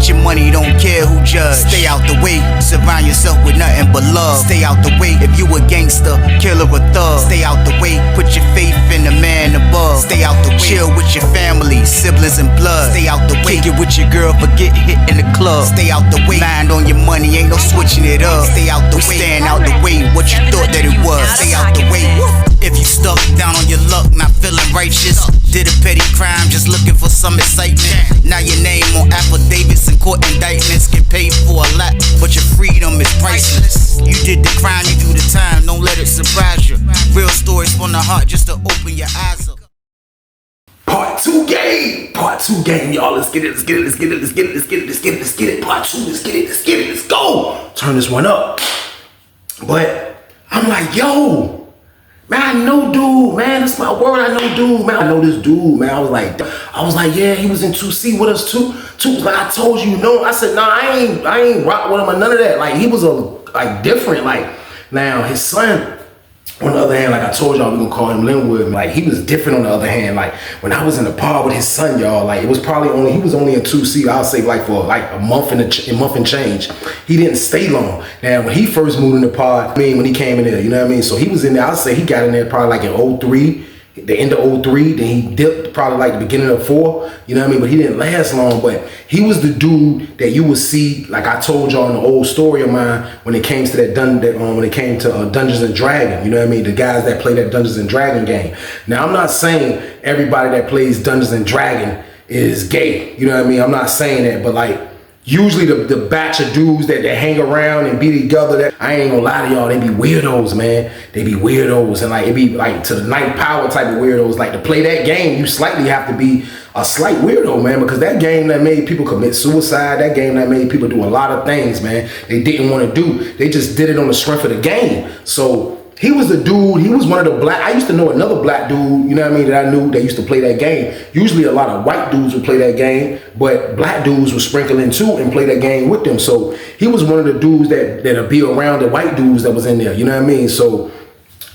Get your money, don't care who judge. Stay out the way, surround yourself with nothing but love. Stay out the way, if you a gangster, killer or thug. Stay out the way, put your faith in the man above. Stay out the way, chill with your family, siblings and blood. Stay out the way, kick it with your girl, forget hit in the club. Stay out the way, mind on your money, ain't no switching it up. Stay out the way, stand out the way, what you thought that it was. Stay out the way. If you stuck down on your luck, not feeling righteous, did a petty crime, just looking for some excitement. Now your name on affidavits and court indictments, get paid for a lot, but your freedom is priceless. You did the crime, you do the time, don't let it surprise you. Real stories from the heart, just to open your eyes up. Part 2 game, y'all. Let's get it. Part 2, let's go. Turn this one up. But I'm like, yo, man, I know dude, man. That's my word. I know dude, man. I know this dude, man. I was like, yeah, he was in 2C with us too. Like, I told you, no. I said, nah, I ain't rock with him or none of that. Like, he was different. Like, now his son, on the other hand, like I told y'all, we gonna call him Linwood. Like, he was different on the other hand. Like, when I was in the pod with his son, y'all, like, it was probably he was only in 2C, I'll say, like, for like a month and change. He didn't stay long. Now, when he first moved in the pod, when he came in there, you know what I mean? So he was in there, I'll say he got in there probably like in 03, the end of 03, then he dipped probably like the beginning of 4, you know what I mean? But he didn't last long, but he was the dude that you would see, like I told y'all in the old story of mine, when it came to Dungeons and Dragons, you know what I mean? The guys that play that Dungeons and Dragons game. Now, I'm not saying everybody that plays Dungeons and Dragons is gay, you know what I mean? I'm not saying that, but like, usually the batch of dudes that hang around and be together, that I ain't gonna lie to y'all, they be weirdos, man. They be weirdos, and like it be like to the night power type of weirdos. Like, to play that game, you slightly have to be a slight weirdo, man, because that game that made people commit suicide, that game that made people do a lot of things, man, they didn't want to do. They just did it on the strength of the game. So he was the dude, he was one of the black, I used to know another black dude, you know what I mean, that I knew that used to play that game. Usually a lot of white dudes would play that game, but black dudes would sprinkle in too and play that game with them. So he was one of the dudes that'd be around the white dudes that was in there, you know what I mean? So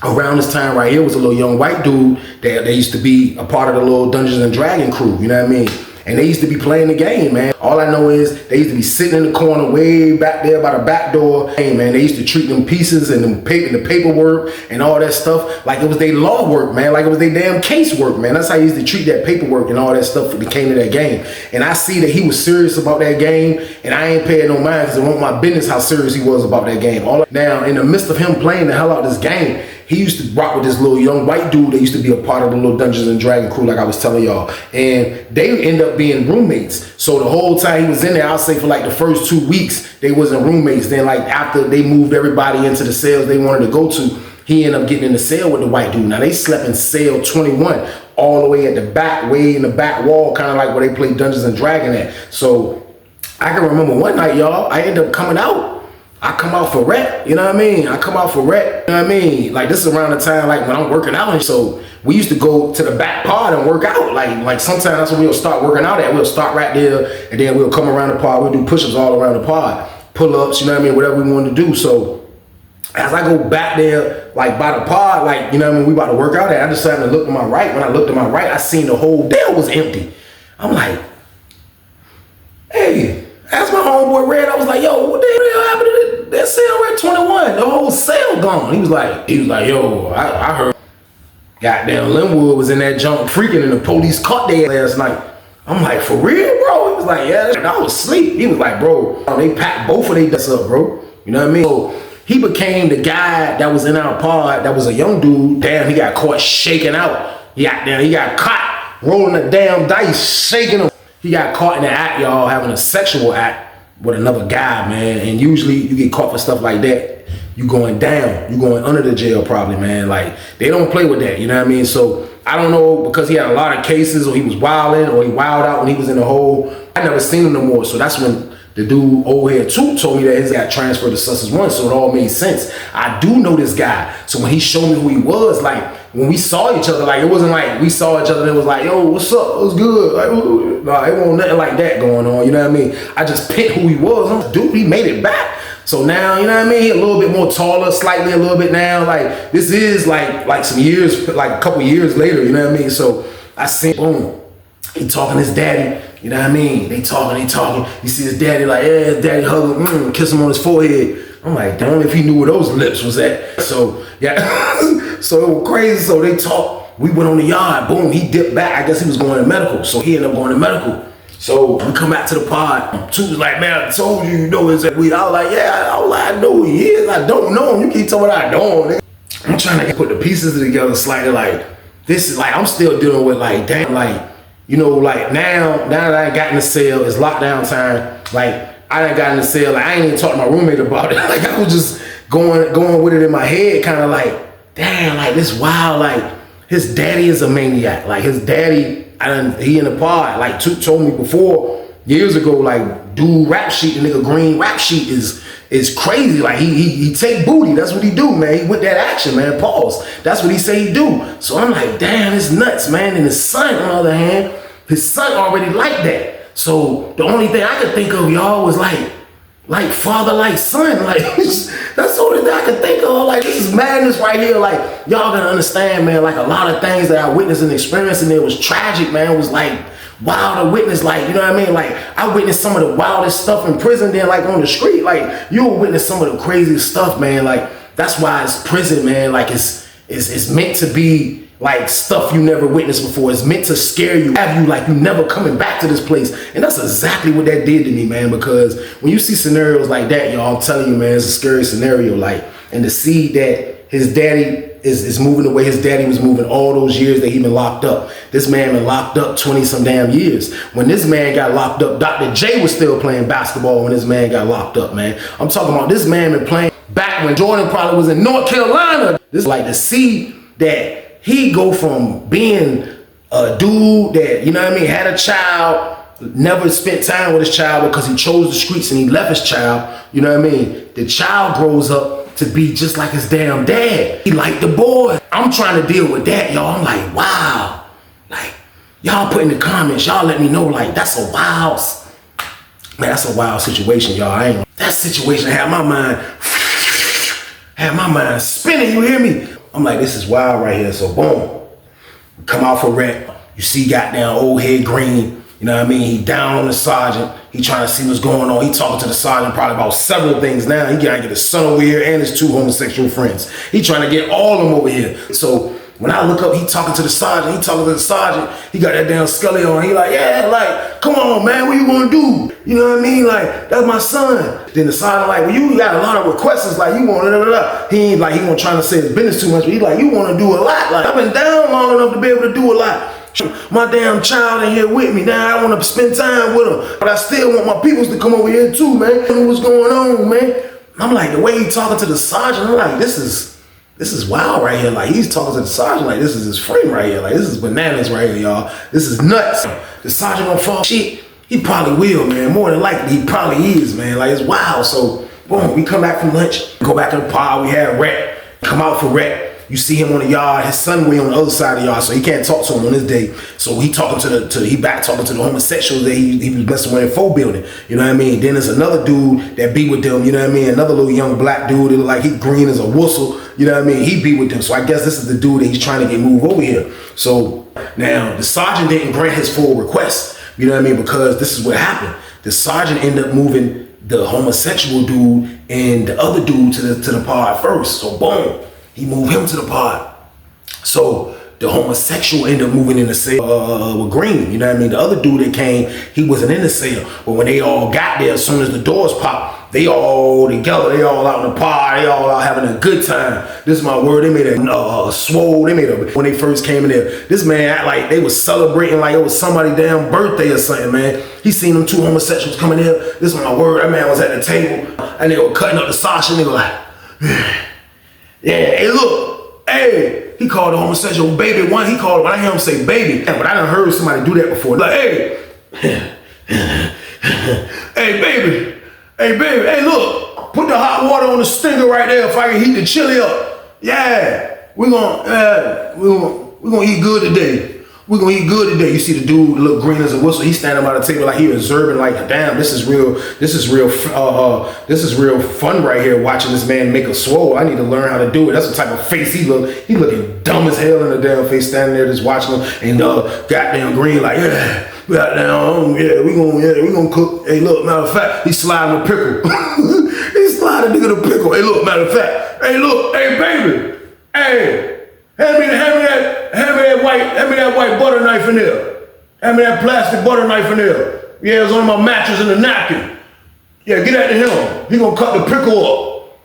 around this time right here was a little young white dude that they used to be a part of the little Dungeons and Dragons crew, you know what I mean? And they used to be playing the game, man. All I know is they used to be sitting in the corner way back there by the back door. Hey, man, they used to treat them pieces and the paperwork and all that stuff like it was their law work, man. Like it was their damn case work, man. That's how he used to treat that paperwork and all that stuff that came to that game. And I see that he was serious about that game, and I ain't paying no mind because it wasn't my business how serious he was about that game. Now, in the midst of him playing the hell out of this game, he used to rock with this little young white dude that used to be a part of the little Dungeons and Dragons crew, like I was telling y'all. And they end up being roommates. So the whole time he was in there, I'll say for like the first 2 weeks, they wasn't roommates. Then like after they moved everybody into the cells they wanted to go to, he ended up getting in the cell with the white dude. Now they slept in cell 21, all the way at the back, way in the back wall, kind of like where they play Dungeons and Dragons at. So I can remember one night, y'all, I ended up coming out. I come out for rec, you know what I mean? I come out for rec, you know what I mean? Like this is around the time like when I'm working out, and so we used to go to the back pod and work out. Like sometimes that's when we'll start working out at. We'll start right there, and then we'll come around the pod, we'll do push-ups all around the pod, pull-ups, you know what I mean, whatever we wanted to do. So as I go back there, like by the pod, like, you know what I mean, we about to work out at, I decided to look to my right. When I looked to my right, I seen the whole deal was empty. I'm like, hey, asked my homeboy Red, I was like, yo, what the hell happened to that cell at 21? The whole cell gone. He was like, yo, I heard goddamn Linwood was in that junk freaking and the police caught their last night. I'm like, for real, bro? He was like, yeah, I was asleep. He was like, bro, they packed both of their dust up, bro. You know what I mean? So he became the guy that was in our pod, that was a young dude. Damn, he got caught shaking out. He got caught rolling the damn dice, shaking them. He got caught in the act, y'all, having a sexual act with another guy, man. And usually you get caught for stuff like that, you going down, you going under the jail probably, man. Like, they don't play with that, you know what I mean? So I don't know, because he had a lot of cases, or he was wilding, or he wilded out when he was in the hole. I never seen him no more. So that's when the dude old head 2 told me that his got transferred to Sussex 1, so it all made sense. I do know this guy. So when he showed me who he was, like, when we saw each other, like, it wasn't like we saw each other and it was like, yo, what's up? What's good? Like, nah, it wasn't nothing like that going on, you know what I mean? I just picked who he was. I'm like, dude, he made it back. So now, you know what I mean? He a little bit more taller, slightly a little bit now. Like, this is like some years, like a couple years later, you know what I mean? So I seen, boom, he talking to his daddy, You know what I mean? They talking. You see his daddy like, yeah, his daddy hug him, kiss him on his forehead. I'm like, damn, if he knew where those lips was at. So, yeah, so it was crazy. So they talked. We went on the yard. Boom, he dipped back. I guess he was going to medical. So he ended up going to medical. So we come back to the pod. Two was like, man, I told you, you know, it's that weed. I was like, yeah, I know who he is. I don't know him. You keep telling me I don't. I'm trying to put the pieces together slightly. Like, this is like, I'm still dealing with like, damn, like, you know, like now that I got in the cell, it's lockdown time. Like, I done got in the cell. Like, I ain't even talked to my roommate about it. Like, I was just going with it in my head, kind of like, damn, like this wild. Like, his daddy is a maniac. Like, his daddy, he in the pod. Like, told me before years ago. Like, dude, rap sheet, the nigga Green rap sheet is crazy. Like, he take booty. That's what he do, man. He with that action, man. Pause. That's what he say he do. So I'm like, damn, it's nuts, man. And his son, on the other hand, his son already like that. So the only thing I could think of, y'all, was like father, like son. Like, that's the only thing I could think of. Like, this is madness right here. Like, y'all gotta understand, man. Like, a lot of things that I witnessed and experienced, and it was tragic, man. It was like wild to witness. Like, you know what I mean? Like, I witnessed some of the wildest stuff in prison. Then, like, on the street, like, you'll witness some of the craziest stuff, man. Like, that's why it's prison, man. Like, it's meant to be like stuff you never witnessed before. It's meant to scare you, have you like you never coming back to this place. And that's exactly what that did to me, man, because when you see scenarios like that, y'all, I'm telling you, man, it's a scary scenario. Like, and to see that his daddy is moving the way his daddy was moving all those years that he been locked up. This man been locked up 20 some damn years. When this man got locked up, Dr. J was still playing basketball when this man got locked up, man. I'm talking about this man been playing back when Jordan probably was in North Carolina. This like to see that he go from being a dude that, you know what I mean, had a child, never spent time with his child because he chose the streets and he left his child, you know what I mean? The child grows up to be just like his damn dad. He like the boy. I'm trying to deal with that, y'all. I'm like, wow. Like, y'all put in the comments, y'all let me know, like, that's a wild, man, that's a wild situation, y'all. That situation had my mind spinning, you hear me? I'm like, this is wild right here. So boom, come out for rep. You see goddamn old head Green, you know what I mean? He down on the sergeant. He trying to see what's going on. He talking to the sergeant probably about several things now. He gotta get his son over here and his two homosexual friends. He trying to get all of them over here. So when I look up, he talking to the sergeant. He got that damn Scully on. He like, yeah, like, come on, man, what you gonna do? You know what I mean? Like, that's my son. Then the sergeant like, well, you got a lot of requests. Like, you want to, He ain't like, he won't trying to say his business too much, but he like, you want to do a lot. Like, I've been down long enough to be able to do a lot. My damn child in here with me. Now I want to spend time with him. But I still want my peoples to come over here too, man. What's going on, man? I'm like, the way he talking to the sergeant, I'm like, this is wild right here. Like, he's talking to the sergeant like this is his friend right here. Like, this is bananas right here, y'all. This is nuts. The sergeant gonna fall shit. He probably will, man. More than likely, he probably is, man. Like, it's wild. So, boom, we come back from lunch, go back to the pod. We had rep, come out for rep. You see him on the yard. His son way on the other side of the yard, so he can't talk to him on this day. So he talking he back talking to the homosexuals that he was messing with in 4 building. You know what I mean? Then there's another dude that be with them. You know what I mean? Another little young black dude that look like he green as a whistle. You know what I mean? He be with them. So I guess this is the dude that he's trying to get moved over here. So now the sergeant didn't grant his full request. You know what I mean? Because this is what happened. The sergeant ended up moving the homosexual dude and the other dude to the pod first. So boom, he moved him to the pod. So the homosexual ended up moving in the cell with Green. You know what I mean? The other dude that came, he wasn't in the cell. But when they all got there, as soon as the doors popped, they all together, they all out in the pod, they all out having a good time. This is my word. They made a swole. They made a, when they first came in there, this man act like they was celebrating like it was somebody's damn birthday or something, man. He seen them 2 homosexuals coming in. This is my word. That man was at the table and they were cutting up the sausage and they were like, yeah, hey, look, hey. He called the homosexual baby one. He called him, I hear him say baby. But I done heard somebody do that before. Like, hey, hey, baby, hey, look, put the hot water on the stinger right there if I can heat the chili up. Yeah, we're gonna eat good today. We're gonna eat good today. You see the dude look green as a whistle. He's standing by the table like he observing, like, damn, this is real fun right here, watching this man make a swole. I need to learn how to do it. That's the type of face he looking dumb as hell in the damn face, standing there just watching him, and goddamn Green like, yeah, Yeah, we gonna cook. Hey, look, matter of fact, he sliding a pickle. He sliding a nigga the pickle. Hey, look, matter of fact. Hey, look, hey, baby. Hey, hand me that white butter knife in there. Hand me that plastic butter knife in there. Yeah, it's on my mattress and the napkin. Yeah, get that to him. He gonna cut the pickle up.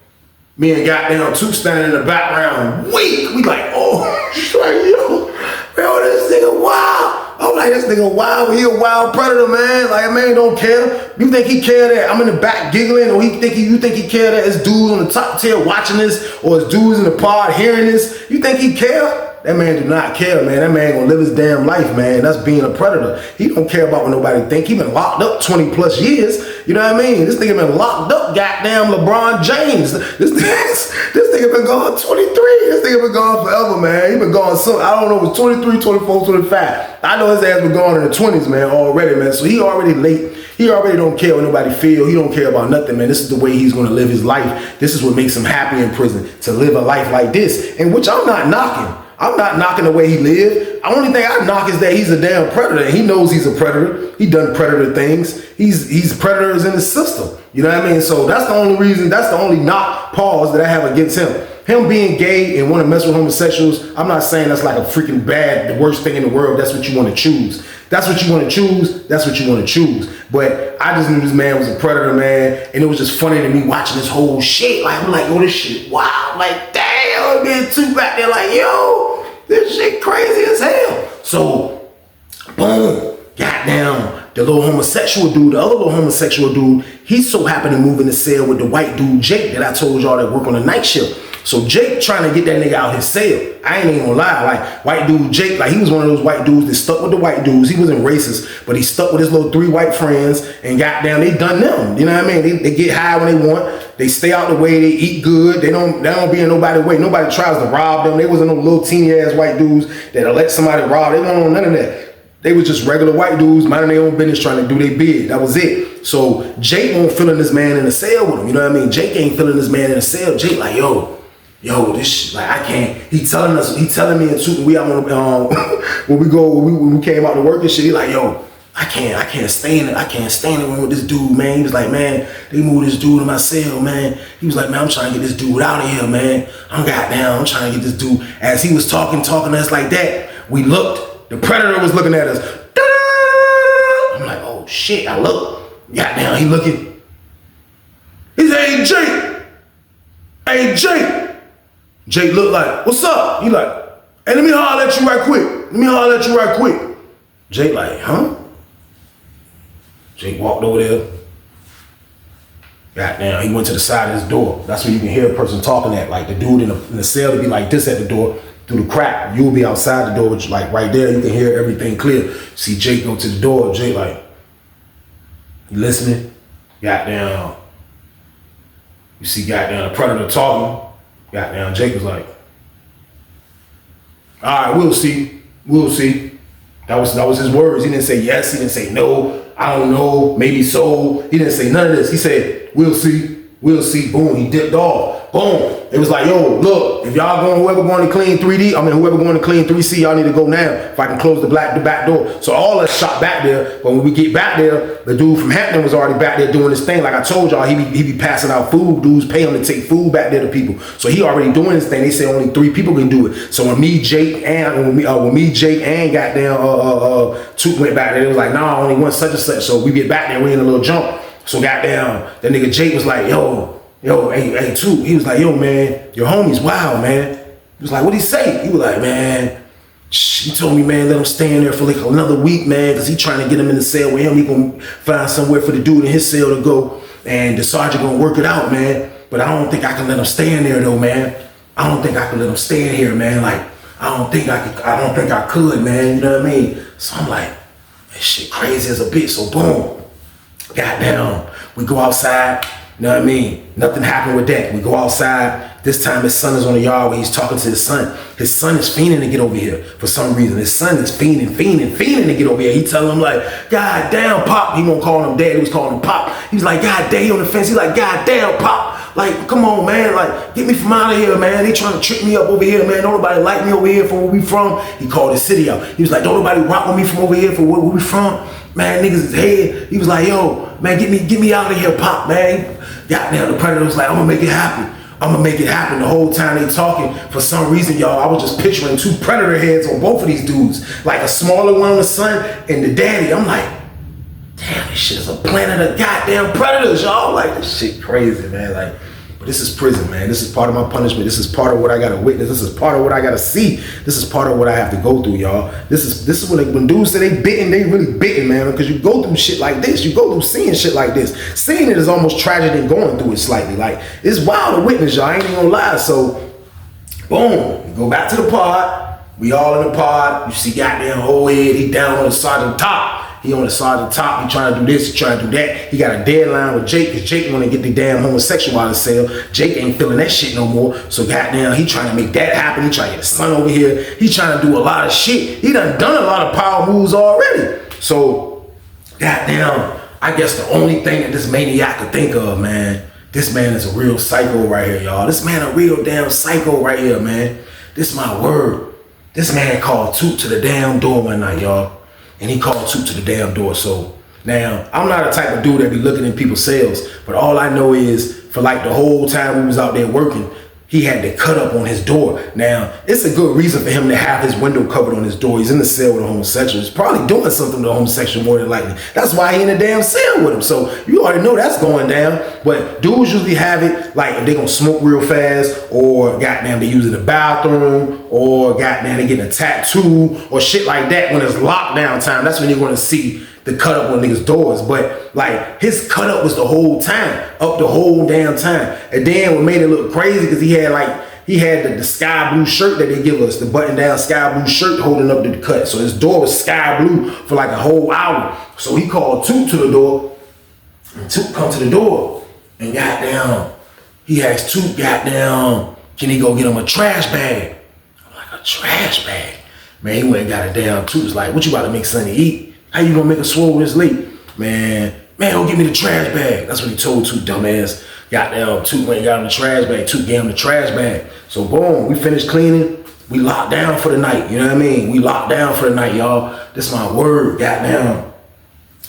Me and goddamn two standing in the background, weak. We like, oh, yo, this nigga wild. I'm like, this nigga wild. He a wild predator, man. Like, man don't care. You think he care that I'm in the back giggling, or you think he care that his dudes on the top tier watching this, or his dudes in the pod hearing this? You think he care? That man do not care, man. That man gonna live his damn life, man. That's being a predator. He don't care about what nobody think. He been locked up 20 plus years. You know what I mean? This nigga been locked up, goddamn LeBron James. This nigga been gone 23. This nigga been gone forever, man. He been gone I don't know, it was 23, 24, 25. I know his ass been gone in the 20s, man, already, man. So he already late. He already don't care what nobody feel. He don't care about nothing, man. This is the way he's gonna live his life. This is what makes him happy in prison, to live a life like this, and which I'm not knocking. I'm not knocking the way he lived. The only thing I knock is that he's a damn predator. He knows he's a predator. He done predator things. He's predators in the system. You know what I mean? So that's the only reason, that's the only pause that I have against him. Him being gay and want to mess with homosexuals, I'm not saying that's like a freaking the worst thing in the world. That's what you want to choose. That's what you want to choose. That's what you want to choose. But I just knew this man was a predator, man. And it was just funny to me watching this whole shit. Like, I'm like, yo, this shit wow. Like, damn, being two back there like, yo, this shit crazy as hell. So, boom, goddamn. The little homosexual dude, the other little homosexual dude, he so happened to move in the cell with the white dude, Jake, that I told y'all that work on the night shift. So Jake trying to get that nigga out his cell. I ain't even gonna lie, like white dude Jake, like he was one of those white dudes that stuck with the white dudes. He wasn't racist, but he stuck with his little 3 white friends, and goddamn, they done them. You know what I mean? They get high when they want. They stay out the way. They eat good. They don't be in nobody's way. Nobody tries to rob them. They wasn't no little teeny ass white dudes that'll let somebody rob. They don't know none of that. They was just regular white dudes minding their own business, trying to do their bid. That was it. So Jake won't feeling this man in the cell with him. You know what I mean? Jake ain't feeling this man in the cell. Jake like, yo, this shit, like I can't. He telling me and Susan, we out on when we came out to work and shit. He like, yo, I can't stay in the room with this dude, man. He was like, man, they moved this dude in my cell, man. He was like, man, I'm trying to get this dude out of here, man. I'm trying to get this dude. As he was talking to us like that, we looked. The predator was looking at us. Da-da! I'm like, oh shit, I look. Goddamn, he looking. He said, hey, Jake. Hey, Jake. Jake looked like, what's up? He like, hey, let me holler at you right quick. Jake like, huh? Jake walked over there. Goddamn, he went to the side of his door. That's where you can hear a person talking at. Like the dude in the cell to be like this at the door. Through the crack, you'll be outside the door, which like right there, you can hear everything clear. See Jake go to the door. Jake like, you listening? Goddamn. You see goddamn the predator talking. Goddamn, Jake was like, all right, we'll see. That was his words. He didn't say yes. He didn't say no. I don't know. Maybe so. He didn't say none of this. He said, we'll see. Boom, he dipped off. Boom. It was like, yo, look, if y'all whoever going to clean 3D, whoever going to clean 3C, y'all need to go now. If I can close the back door. So all us shot back there. But when we get back there, the dude from Hampton was already back there doing his thing. Like I told y'all, he be passing out food. Dudes pay him to take food back there to people. So he already doing his thing. They say only 3 people can do it. So when Jake, and goddamn Toot went back there, it was like, nah, only one such and such. So we get back there, we in a little jump. So goddamn, that nigga Jake was like, yo, hey, Toot. He was like, yo, man, your homie's wild, man. He was like, what'd he say? He was like, man, he told me, man, let him stay in there for like another week, man, because he trying to get him in the cell with him. He gonna find somewhere for the dude in his cell to go, and the sergeant gonna work it out, man. But I don't think I can let him stay in there, though, man. I don't think I can let him stay in here, man. Like, I don't think I could, man. You know what I mean? So I'm like, this shit crazy as a bitch. So boom. Goddamn, we go outside. You know what I mean? Nothing happened with that. We go outside. This time his son is on the yard where he's talking to his son. His son is fiending to get over here for some reason. His son is fiending to get over here. He telling him like, God damn, Pop. He won't call him dad. He was calling him Pop. He was like, God damn, he on the fence. He's like, God damn, Pop. Like, come on, man. Like, get me from out of here, man. They trying to trick me up over here, man. Don't nobody like me over here for where we from. He called his city out. He was like, don't nobody rock with me from over here for where we from. Man, niggas is head. He was like, yo, man, get me out of here, Pop, man. Goddamn, the Predator was like, I'm gonna make it happen. I'm gonna make it happen. The whole time they talking, for some reason, y'all, I was just picturing 2 Predator heads on both of these dudes. Like a smaller one on the son and the daddy. I'm like, damn, this shit is a planet of goddamn predators, y'all. Like, this shit crazy, man. Like, but this is prison, man. This is part of my punishment. This is part of what I gotta witness. This is part of what I gotta see. This is part of what I have to go through, y'all. This is when dudes say they bitten, they really bitten, man. Because you go through shit like this. You go through seeing shit like this. Seeing it is almost tragic than going through it slightly. Like, it's wild to witness, y'all. I ain't even gonna lie. So, boom. We go back to the pod. We all in the pod. You see goddamn old head. He down on the side of the top. He on the side of the top, he trying to do this, he trying to do that. He got a deadline with Jake, because Jake want to get the damn homosexual out of cell. Jake ain't feeling that shit no more. So goddamn, he trying to make that happen. He trying to get his son over here. He trying to do a lot of shit. He done a lot of power moves already. So, goddamn, I guess the only thing that this maniac could think of, man, this man is a real psycho right here, y'all. This man a real damn psycho right here, man. This my word. This man called Toot to the damn door one night, y'all. And he called Toot to the damn door. So now, I'm not a type of dude that be looking in people's cells, but all I know is for like the whole time we was out there working, he had to cut up on his door. Now, it's a good reason for him to have his window covered on his door. He's in the cell with a homosexual. He's probably doing something to a homosexual more than likely. That's why he in the damn cell with him. So you already know that's going down. But dudes usually have it like if they gonna smoke real fast, or goddamn they using the bathroom, or goddamn they getting a tattoo or shit like that when it's lockdown time. That's when you're gonna see the cut up on niggas' doors. But like his cut up was the whole time, up the whole damn time. And then what made it look crazy because he had the sky blue shirt that they give us, the button down sky blue shirt holding up the cut. So his door was sky blue for like a whole hour. So he called Toot to the door, and Toot come to the door, and goddamn, he asked Toot, goddamn, can he go get him a trash bag? I'm like, a trash bag? Man, he went and got a damn. Toot was like, what you about to make Sonny eat? How you gonna make a swole this late? Man, don't give me the trash bag. That's what he told Toot, dumbass. Goddamn, Toot went and got him the trash bag. Toot gave him the trash bag. So boom, we finished cleaning. We locked down for the night. You know what I mean? We locked down for the night, y'all. This is my word, goddamn.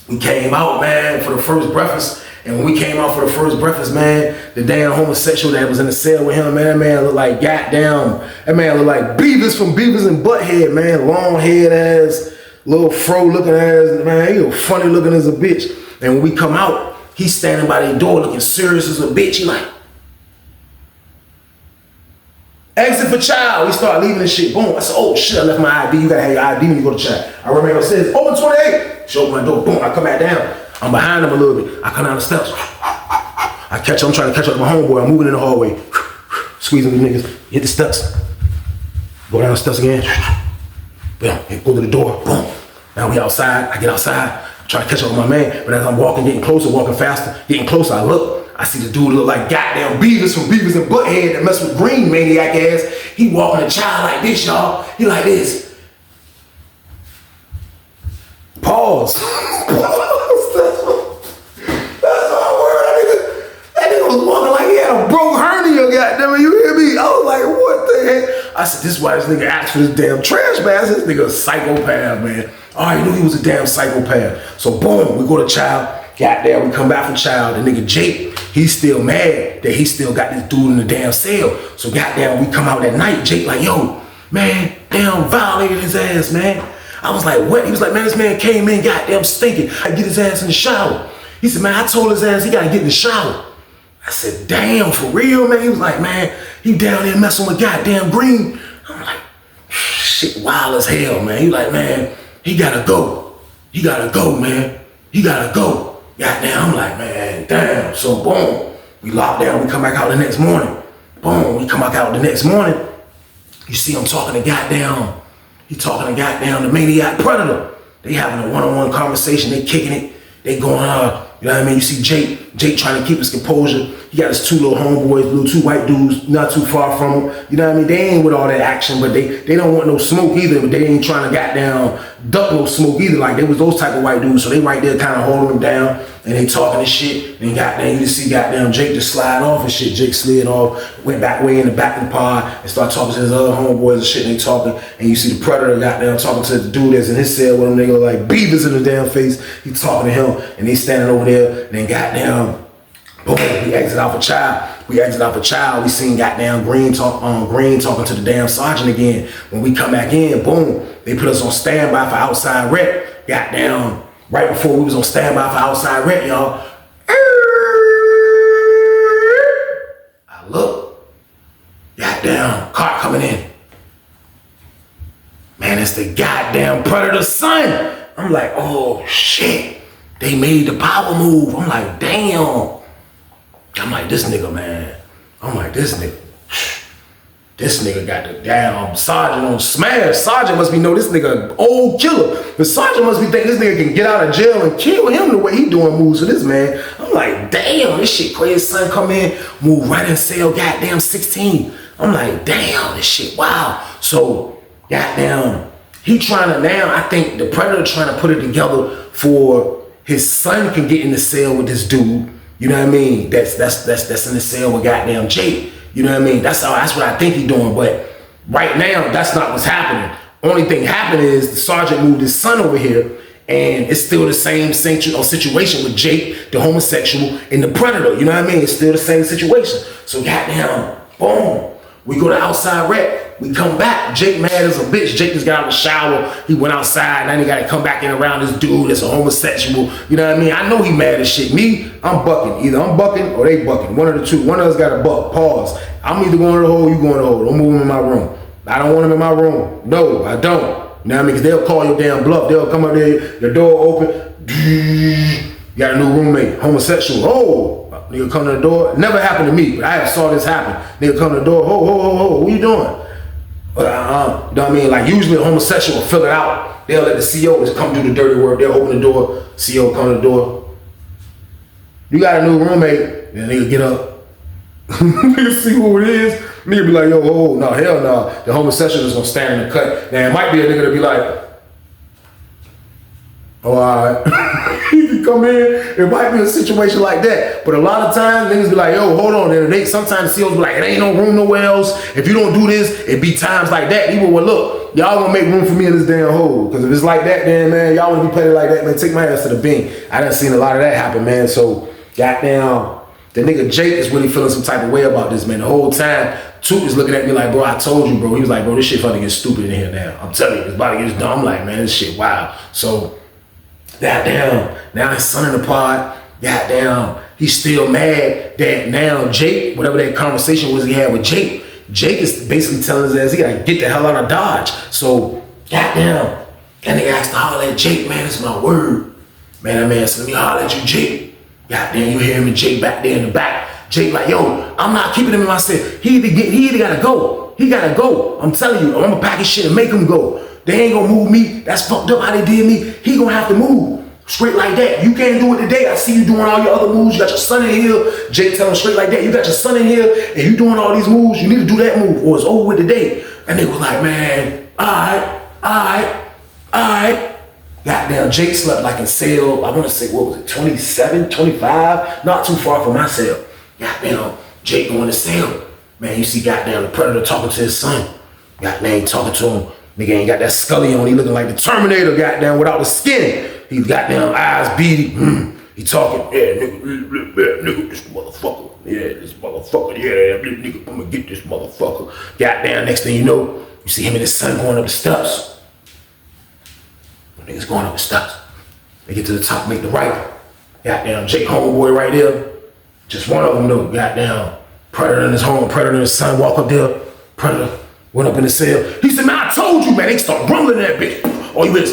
We came out, man, for the first breakfast. And when we came out for the first breakfast, man, the damn homosexual that was in the cell with him, man, that man looked like goddamn. That man looked like Beavis from Beavis and Butthead, man. Long head ass. Little fro looking ass, man, he was funny looking as a bitch. And when we come out, he's standing by the door looking serious as a bitch. He like, exit for child. We start leaving this shit. Boom. I said, oh shit, I left my ID. You gotta have your ID when you go to child. I remember it says, open 28. She opened my door. Boom. I come back down. I'm behind him a little bit. I come down the steps. I'm trying to catch up with my homeboy. I'm moving in the hallway. Squeezing the niggas. Hit the steps. Go down the steps again. Boom, go to the door, boom. Now we outside, I get outside, I'm trying to catch up with my man, but as I'm walking, getting closer, walking faster, getting closer, I look, I see the dude look like goddamn Beavis from Beavis and Butthead that mess with Green maniac ass. He walking a child like this, y'all. He like this. Pause. That's my word. That nigga was walking like he had a broke hernia, goddamn it, you hear me? I was like, what the heck? I said, this is why this nigga asked for this damn trash bag. This nigga a psychopath, man. I already knew he was a damn psychopath. So boom, we go to child. Goddamn, we come back from child. The nigga Jake, he's still mad that he still got this dude in the damn cell. So goddamn, we come out that night. Jake like, yo, man, damn violated his ass, man. I was like, what? He was like, man, this man came in goddamn stinking. I get his ass in the shower. He said, man, I told his ass he gotta get in the shower. I said, damn, for real, man? He was like, man, he down there messing with goddamn Green. I'm like, shit wild as hell, man. He like, man, he gotta go. He gotta go, man. He gotta go. Goddamn, I'm like, man, damn. So boom, we lock down, we come back out the next morning. Boom, we come back out the next morning. You see him talking to goddamn, he talking to goddamn the maniac predator. They having a one-on-one conversation, they kicking it. They going you know what I mean? You see Jake trying to keep his composure. He got his two little homeboys, two white dudes, not too far from him. You know what I mean? They ain't with all that action, but they don't want no smoke either, but they ain't trying to goddamn duck no smoke either. Like, they was those type of white dudes, so they right there kind of holding them down, and they talking and shit, and goddamn, you just see goddamn Jake just slide off and shit. Jake slid off, went back way in the back of the pod, and started talking to his other homeboys and shit, and they talking, and you see the Predator goddamn talking to the dude that's in his cell with them niggas like beavers in the damn face. He talking to him, and they standing over there, and then goddamn, boom, we exit off a child. We seen goddamn Green talking to the damn sergeant again. When we come back in, boom, they put us on standby for outside rep. Goddamn, right before we was on standby for outside rep, y'all. I look, goddamn, car coming in. Man, it's the goddamn Predator's son. I'm like, oh shit, they made the power move. I'm like, damn. I'm like, this nigga, man. I'm like, this nigga got the damn sergeant on smash. Sergeant must be know this nigga old killer. The sergeant must be thinking this nigga can get out of jail and kill him the way he doing moves for this man. I'm like, damn, this shit crazy. Son come in, move right in cell, goddamn 16. I'm like, damn, this shit, wow. So, goddamn, he trying to now, I think the Predator trying to put it together for his son can get in the cell with this dude. You know what I mean? That's in the cell with goddamn Jake. You know what I mean? That's what I think he doing. But right now, that's not what's happening. Only thing happened is the sergeant moved his son over here, and it's still the same situation with Jake, the homosexual, and the Predator. You know what I mean? It's still the same situation. So goddamn, boom. We go to outside rec. We come back. Jake mad as a bitch. Jake just got out of the shower. He went outside. Now he got to come back in around this dude that's a homosexual. You know what I mean? I know he mad as shit. Me, I'm bucking. Either I'm bucking or they bucking. One of the two. One of us got to buck. Pause. I'm either going to the hole, you going to the hole. Don't move him in my room. I don't want him in my room. No, I don't. You know what I mean? Because they'll call your damn bluff. They'll come up there, your door open. You got a new roommate. Homosexual. Oh. Nigga come to the door. Never happened to me, but I have saw this happen. Nigga come to the door. Ho, what you doing? You know what I mean? Like, usually a homosexual will fill it out. They'll let the CO just come do the dirty work. They'll open the door. CO come to the door. You got a new roommate. Then nigga get up. Nigga see who it is. Nigga be like, yo, no, hell no. The homosexual is gonna stand in the cut. Now, it might be a nigga to be like, oh, all right. He can come in. It might be a situation like that. But a lot of times, niggas be like, yo, hold on. And sometimes the CEOs be like, it ain't no room nowhere else. If you don't do this, it be times like that. Even well, look, y'all gonna make room for me in this damn hole. Because if it's like that, then, man, y'all wanna be playing like that, man, take my ass to the bin. I done seen a lot of that happen, man. So, goddamn, the nigga Jake is really feeling some type of way about this, man. The whole time, Toot is looking at me like, bro, I told you, bro. He was like, bro, this shit finna get stupid in here now. I'm telling you, it's about to get dumb. I'm like, man, this shit wild. So, goddamn, now his son in the pod, goddamn, he's still mad that now Jake, whatever that conversation was he had with Jake is basically telling his ass he gotta get the hell out of Dodge. So, goddamn, that nigga has to holler at Jake, man, it's my word. Man, that man said, let me holler at you, Jake. Goddamn, you hear him and Jake back there in the back. Jake like, yo, I'm not keeping him in my cell. He either gotta go. He gotta go. I'm telling you, I'm gonna pack his shit and make him go. They ain't gonna move me. That's fucked up how they did me. He gonna have to move. Straight like that. You can't do it today. I see you doing all your other moves. You got your son in here. Jake tell him straight like that. You got your son in here and you doing all these moves. You need to do that move or it's over with today. And they was like, man, all right. Goddamn, Jake slept like in cell, I want to say, what was it, 27, 25? Not too far from my cell. Goddamn, Jake going to cell. Man, you see goddamn the Predator talking to his son. Goddamn, talking to him. Nigga ain't got that scully on. He looking like the Terminator, goddamn, without the skin. He goddamn eyes beady. He talking, yeah, nigga, this motherfucker. Yeah, this motherfucker. Yeah, nigga, I'm gonna get this motherfucker. Goddamn, next thing you know, you see him and his son going up the steps. Niggas going up the steps. They get to the top, make the right. Goddamn, Jake homeboy right there. Just one of them though. Goddamn, Predator and his home, Predator and his son walk up there. Predator went up in the cell. He said, man, I told you, man. They start rumbling that bitch. All you hear is,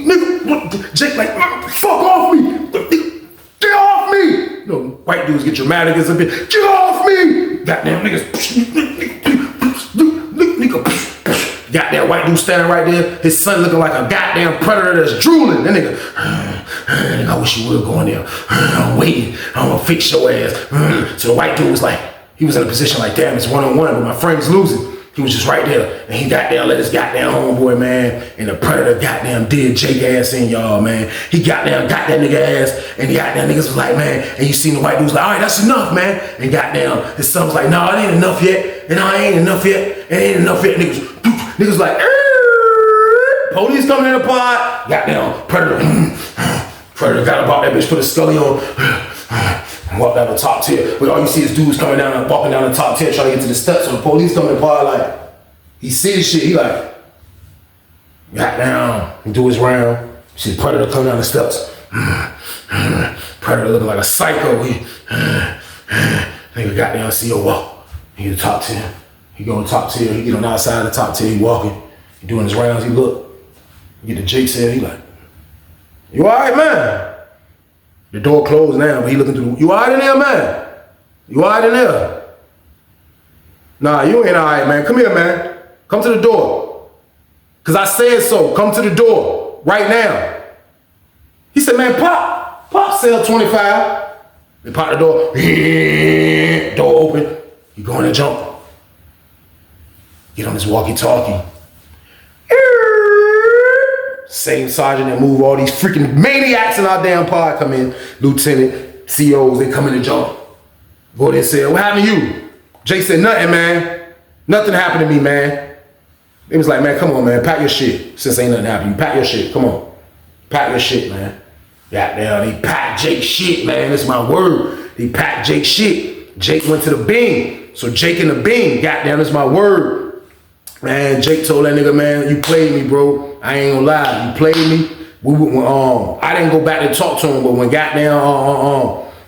nigga, Jake like, fuck off me. Get off me. You know, white dudes get dramatic as a bitch. Get off me. Goddamn niggas. Got that white dude standing right there, his son looking like a goddamn predator that's drooling. That nigga, I wish you would go in there. I'm waiting. I'm gonna fix your ass. So the white dude was like, he was in a position like, damn, it's one-on-one, but my friend's losing. He was just right there, and he goddamn let his goddamn homeboy, man, and the predator goddamn did Jake ass in, y'all, man. He goddamn got that nigga ass, and the goddamn niggas was like, man, and you seen the white dude was like, all right, that's enough, man. And goddamn, his son was like, no, it ain't enough yet, and no, it ain't enough yet, it ain't enough yet. Niggas like, police coming in the pod, goddamn, predator got about that bitch, put his scully on, and walk down the top tier. But all you see is dudes coming down and walking down the top tier trying to get to the steps. So the police come in the bar like, he see this shit, he like, got down and do his round. See the predator come down the steps. Predator looking like a psycho. Nigga got down, see your walk. He the top tier. He go on top tier, he get on the outside of the top tier, he walking. He doing his rounds, he look. He get to Jake's head, he like, you all right, man? The door closed now, but he looking through. You all right in there, man? You all right in there? Nah, you ain't all right, man. Come here, man. Come to the door. Because I said so. Come to the door right now. He said, man, Pop sell 25. They pop the door. Door open. He go in and jump. Get on his walkie-talkie. Same sergeant that move all these freaking maniacs in our damn pod come in. Lieutenant, COs, they come in and jump. Go there and say, what happened to you? Jake said, nothing, man. Nothing happened to me, man. They was like, man, come on, man. Pack your shit. Since ain't nothing happened, you pack your shit. Come on. Pack your shit, man. Goddamn, they packed Jake's shit, man. That's my word. They packed Jake's shit. Jake went to the Bing. So Jake in the Bing. Goddamn, that's my word. Man, Jake told that nigga, man, you played me, bro. I ain't gonna lie, you played me. I didn't go back to talk to him, but when goddamn,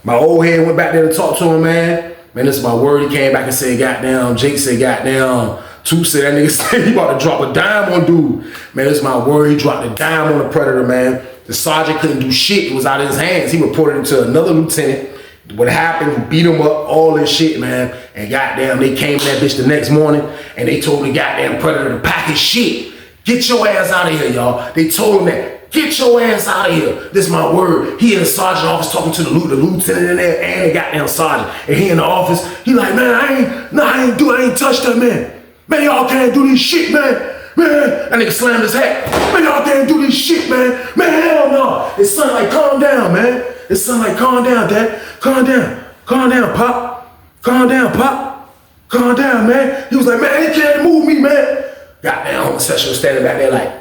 my old head went back there to talk to him, man. Man, this is my word. He came back and said, goddamn. Jake said, goddamn. Two said that nigga said he about to drop a dime on dude. Man, this is my word. He dropped a dime on the predator, man. The sergeant couldn't do shit. It was out of his hands. He reported it to another lieutenant. What happened, he beat him up, all this shit, man. And goddamn, they came to that bitch the next morning and they told the goddamn predator to pack his shit. Get your ass out of here, y'all. They told him that. Get your ass out of here. This is my word. He in the sergeant office talking to the lieutenant in there and the goddamn sergeant. And he in the office, he like, man, I ain't touched that, man. Man, y'all can't do this shit, man. Man, that nigga slammed his hat. Man, y'all can't do this shit, man. Man, hell no. His son like, calm down, man. His son like, calm down, Dad. Calm down. Calm down, Pop. Calm down, Pop. Calm down, man. He was like, man, he can't move me, man. Goddamn homosexual standing back there like,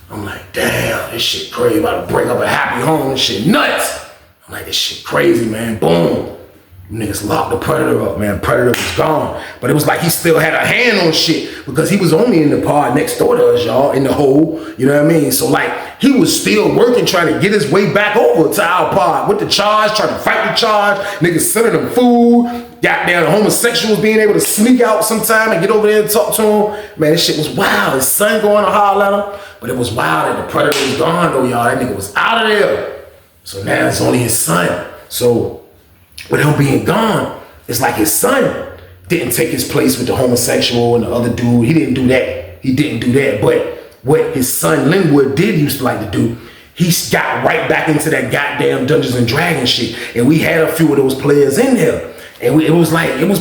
I'm like, damn, this shit crazy. About to break up a happy home. This shit nuts. I'm like, this shit crazy, man. Boom. Niggas locked the predator up, man. Predator was gone. But it was like he still had a hand on shit because he was only in the pod next door to us, y'all, in the hole. You know what I mean? So like, he was still working, trying to get his way back over to our pod with the charge, trying to fight the charge. Niggas sending them food. Goddamn, the homosexuals being able to sneak out sometime and get over there and talk to him. Man, this shit was wild. His son going to holler at him. But it was wild that the predator was gone though, y'all. That nigga was out of there. So now it's only his son. So with him being gone, it's like his son didn't take his place with the homosexual and the other dude. He didn't do that. He didn't do that. But what his son Linwood did used to like to do, he got right back into that goddamn Dungeons and Dragons shit. And we had a few of those players in there. And it was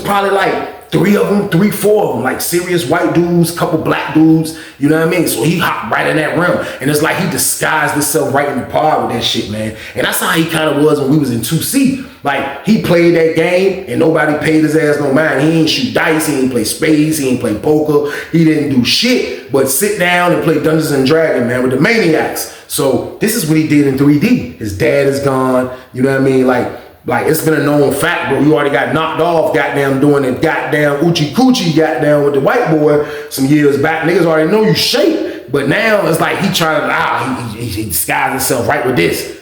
probably like 4 of them, like serious white dudes, couple black dudes, you know what I mean? So he hopped right in that realm. And it's like he disguised himself right in the pod with that shit, man. And that's how he kind of was when we was in 2C. Like, he played that game and nobody paid his ass no mind. He ain't shoot dice, he ain't play spades, he ain't play poker. He didn't do shit but sit down and play Dungeons and Dragons, man, with the maniacs. So this is what he did in 3D. His dad is gone, you know what I mean? Like it's been a known fact, bro. You already got knocked off, goddamn, doing the goddamn Uchi Coochie, goddamn, with the white boy some years back. Niggas already know you shape, but now it's like he trying to, he disguised himself right with this.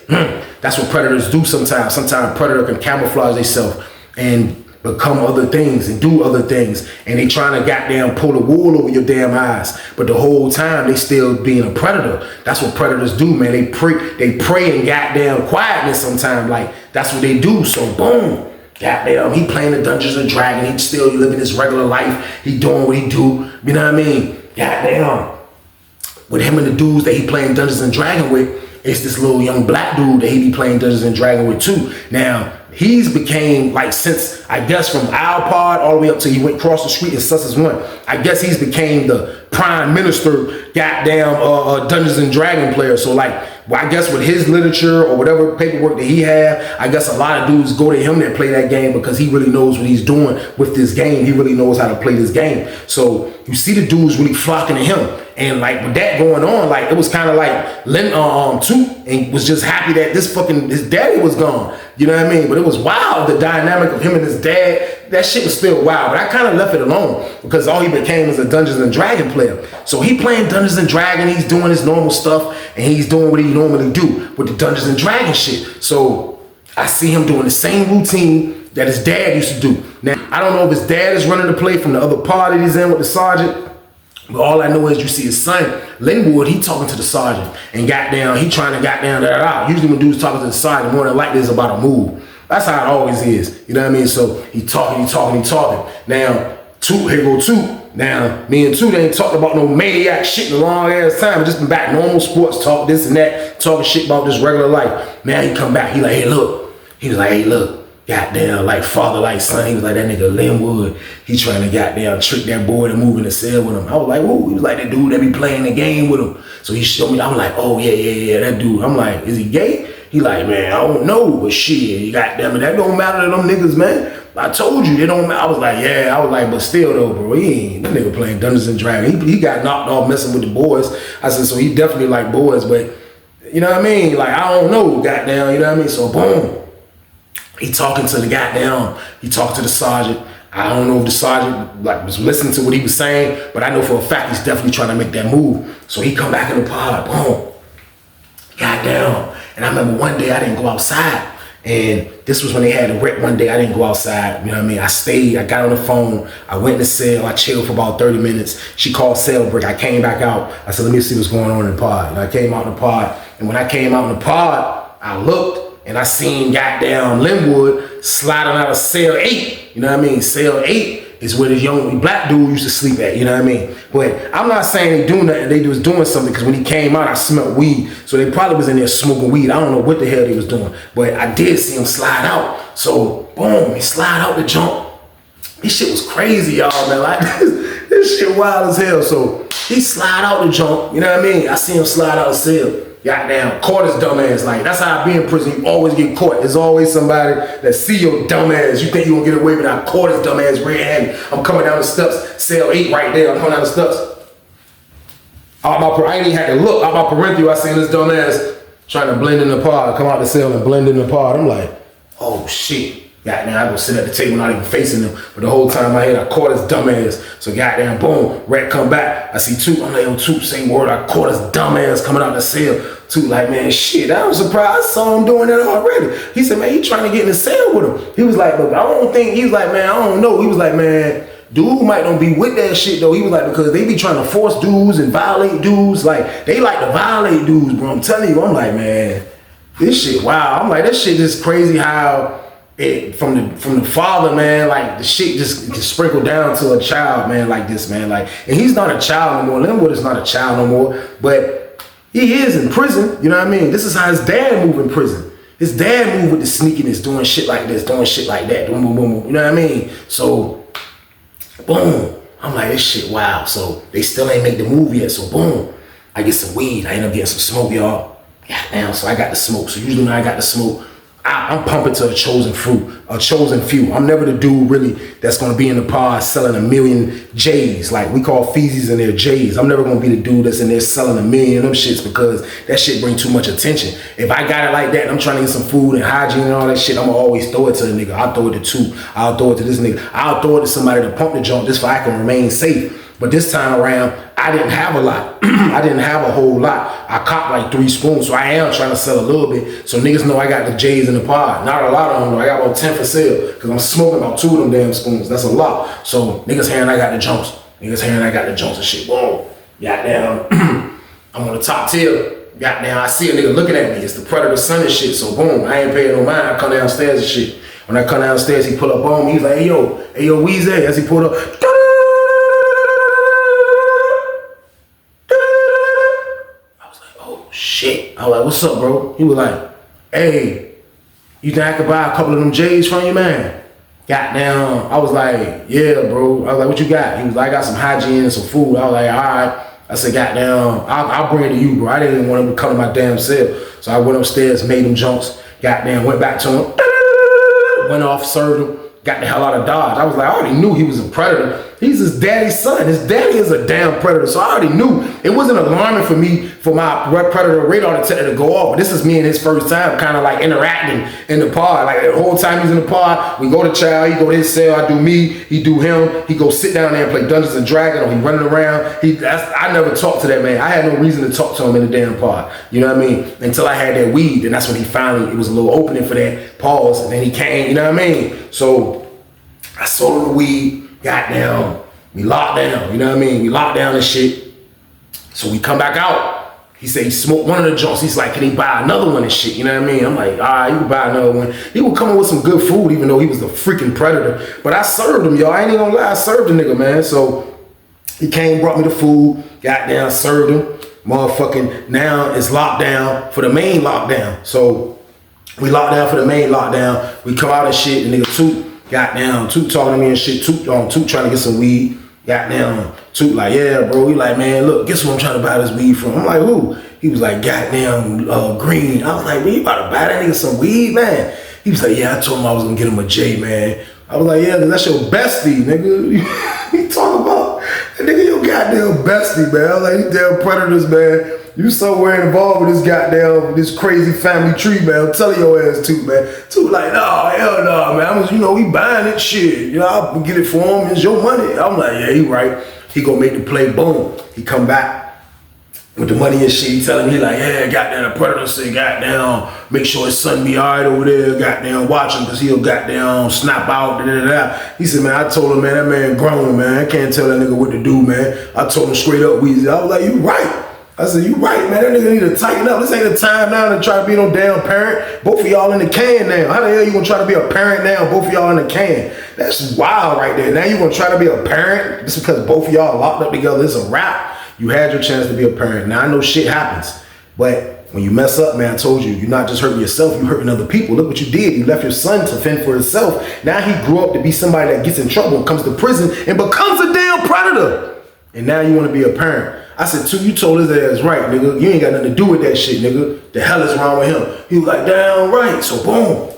That's what predators do sometimes. Sometimes predator can camouflage themselves and become other things and do other things. And they trying to goddamn pull the wool over your damn eyes. But the whole time they still being a predator. That's what predators do, man. They pray in goddamn quietness sometimes. Like, that's what they do. So boom, Goddamn, he playing the Dungeons and Dragons. He still living his regular life. He doing what he do. You know what I mean? Goddamn. With him and the dudes that he playing Dungeons and Dragons with, it's this little young black dude that he be playing Dungeons and Dragons with too. Now, he's became, like, since, I guess, from our pod all the way up till he went across the street in Sussex 1, I guess he's became the prime minister, goddamn, Dungeons and Dragons player. So, like, well, I guess with his literature or whatever paperwork that he have, I guess a lot of dudes go to him that play that game because he really knows what he's doing with this game. He really knows how to play this game. So you see the dudes really flocking to him. And like with that going on, like it was kind of like Lynn too, and was just happy that his daddy was gone. You know what I mean? But it was wild, the dynamic of him and his dad. That shit was still wild. But I kind of left it alone because all he became was a Dungeons and Dragons player. So he playing Dungeons and Dragons, he's doing his normal stuff, and he's doing what he normally do with the Dungeons and Dragons shit. So I see him doing the same routine that his dad used to do. Now, I don't know if his dad is running the play from the other part that he's in with the sergeant. But all I know is you see his son, Linwood, he talking to the sergeant. And goddamn, he trying to goddamn that out. Usually when dudes talking to the sergeant, more than likely it's about a move. That's how it always is. You know what I mean? So he talking. Now, here go two. Now, me and two, they ain't talked about no maniac shit in a long ass time. It just been back normal sports talk, this and that, talking shit about this regular life. Now he come back, he like, hey, look. He was like, hey, look. Goddamn, like father, like son. He was like that nigga Linwood. He trying to goddamn trick that boy to move in the cell with him. I was like, whoa. He was like that dude that be playing the game with him. So he showed me. I'm like, oh yeah, that dude. I'm like, is he gay? He like, man, I don't know, but shit, you goddamn it, that don't matter to them niggas, man. I told you, they don't matter. I was like, yeah. I was like, but still though, bro, he ain't that nigga playing Dungeons and Dragons. He got knocked off messing with the boys. I said, so he definitely like boys, but you know what I mean? Like I don't know, goddamn, you know what I mean? So boom. He talking to the goddamn, he talked to the sergeant. I don't know if the sergeant like was listening to what he was saying, but I know for a fact he's definitely trying to make that move. So he come back in the pod, boom, goddamn. And I remember one day I didn't go outside. And this was when they had a wreck one day. I didn't go outside, you know what I mean? I stayed, I got on the phone, I went to cell, I chilled for about 30 minutes. She called cell break, I came back out. I said, let me see what's going on in the pod. And I came out in the pod, and when I came out in the pod, I looked, and I seen goddamn Linwood sliding out of cell 8. You know what I mean? Cell 8 is where the young black dude used to sleep at, you know what I mean? But I'm not saying they do nothing, they was doing something, because when he came out, I smelled weed. So they probably was in there smoking weed. I don't know what the hell they was doing, but I did see him slide out. So boom, he slide out the jump. This shit was crazy, y'all, man. Like this shit wild as hell. So he slide out the jump, you know what I mean? I see him slide out the cell. Goddamn, caught his dumb ass. Like, that's how I be in prison. You always get caught. There's always somebody that see your dumb ass. You think you gonna get away with it. I caught his dumb ass red-handed. I'm coming down the steps. Cell 8 right there. I'm coming down the steps. I ain't even had to look. Out my parentheral, I seen this dumb ass trying to blend in the pod. Come out the cell and blend in the pod. I'm like, oh shit. Goddamn, I go sit at the table not even facing him. But the whole time I caught his dumb ass. So goddamn, boom, Rat come back. I see Toot. I'm like, yo, Toot, same word. I caught his dumb ass coming out the cell. Toot like, man, shit, I was surprised. I saw him doing that already. He said, man, he trying to get in the cell with him. He was like, but I don't think, he was like, man, I don't know. He was like, man, dude might don't be with that shit though. He was like, because they be trying to force dudes and violate dudes. Like, they like to violate dudes, bro. I'm telling you, I'm like, man, this shit, wow. I'm like, that shit just crazy how it from the father, man, like the shit just sprinkled down to a child, man, like this, man. Like, and he's not a child no more. Linwood is not a child no more, but he is in prison, you know what I mean? This is how his dad moved in prison. His dad moved with the sneakiness, doing shit like this, doing shit like that, boom, boom, boom, boom, you know what I mean? So, boom, I'm like, this shit, wow. So they still ain't made the move yet, so boom, I get some weed, I end up getting some smoke, y'all. Goddamn, so I got the smoke. So usually when I got the smoke, I'm pumping to a chosen few. I'm never the dude really that's gonna be in the pod selling 1 million J's. Like we call feezies in there J's. I'm never gonna be the dude that's in there selling 1 million of them shits because that shit bring too much attention. If I got it like that and I'm trying to get some food and hygiene and all that shit, I'm gonna always throw it to the nigga. I'll throw it to Two. I'll throw it to this nigga. I'll throw it to somebody to pump the junk just so I can remain safe. But this time around, I didn't have a lot. I didn't have a whole lot. I copped like 3 spoons, so I am trying to sell a little bit. So niggas know I got the J's in the pod. Not a lot of them, though. I got about 10 for sale, because I'm smoking about 2 of them damn spoons. That's a lot. So niggas hearing I got the Jones. Niggas hearing I got the Jones and shit. Boom. Goddamn. I'm on the top tier. Goddamn, I see a nigga looking at me. It's the predator son and shit. So boom, I ain't paying no mind. I come downstairs and shit. When I come downstairs, he pull up on me. He's like, hey yo, Weezy. As he pulled up, I was like, oh shit. I was like, what's up, bro? He was like, hey, you think I could buy a couple of them J's from you, man? Goddamn. I was like, yeah, bro. I was like, what you got? He was like, I got some hygiene and some food. I was like, all right. I said, goddamn, I'll bring it to you, bro. I didn't even want him to come to my damn cell. So I went upstairs, made them junks, goddamn, went back to him, went off, served him, got the hell out of Dodge. I was like, I already knew he was a predator. He's his daddy's son. His daddy is a damn predator. So I already knew. It wasn't alarming for me for my predator radar detector to go off. But this is me and his first time kind of like interacting in the pod. Like the whole time he's in the pod, we go to Chow, he go to his cell, I do me, he do him. He go sit down there and play Dungeons and Dragons, or he running around. I never talked to that man. I had no reason to talk to him in the damn pod. You know what I mean? Until I had that weed, and that's when he finally, it was a little opening for that pause, and then he came, you know what I mean? So I sold him the weed, goddamn, we locked down, you know what I mean? We locked down and shit. So we come back out. He said he smoked one of the joints. He's like, can he buy another one and shit? You know what I mean? I'm like, all right, you can buy another one. He would come in with some good food, even though he was a freaking predator. But I served him, y'all. I ain't even gonna lie, I served the nigga, man. So he came, brought me the food, goddamn, served him. Motherfucking, now it's locked down for the main lockdown. So we locked down for the main lockdown. We come out and shit, the nigga Toot, goddamn, Toot talking to me and shit. Toot trying to get some weed. Goddamn, Toot like, yeah, bro. He like, man, look, guess where I'm trying to buy this weed from? I'm like, who? He was like, goddamn, Green. I was like, man, you about to buy that nigga some weed, man? He was like, yeah, I told him I was gonna get him a J, man. I was like, yeah, cause that's your bestie, nigga. You talking about that nigga, your goddamn bestie, man. I was like, these damn predators, man. You somewhere involved with this crazy family tree, man. I'm telling your ass too, man. Too like, no, hell no, man. We buying it, shit. You know, I'll get it for him. It's your money. I'm like, yeah, he right. He gonna make the play, boom. He come back with the money and shit. He telling me like, yeah, goddamn, the predator said, goddamn, make sure his son be all right over there. Goddamn, watch him, cause he'll goddamn snap out. Da, da, da. He said, man, I told him, man, that man grown, man. I can't tell that nigga what to do, man. I told him straight up, Weezy. I was like, you right. I said, you right, man. That nigga need to tighten up. This ain't the time now to try to be no damn parent. Both of y'all in the can now. How the hell you gonna try to be a parent now? Both of y'all in the can. That's wild right there. Now you gonna try to be a parent just because both of y'all locked up together. It's a wrap. You had your chance to be a parent. Now I know shit happens, but when you mess up, man, I told you, you're not just hurting yourself, you hurting other people. Look what you did. You left your son to fend for himself. Now he grew up to be somebody that gets in trouble and comes to prison and becomes a damn predator. And now you want to be a parent. I said, you told his ass right, nigga. You ain't got nothing to do with that shit, nigga. The hell is wrong with him? He was like, damn right. So boom.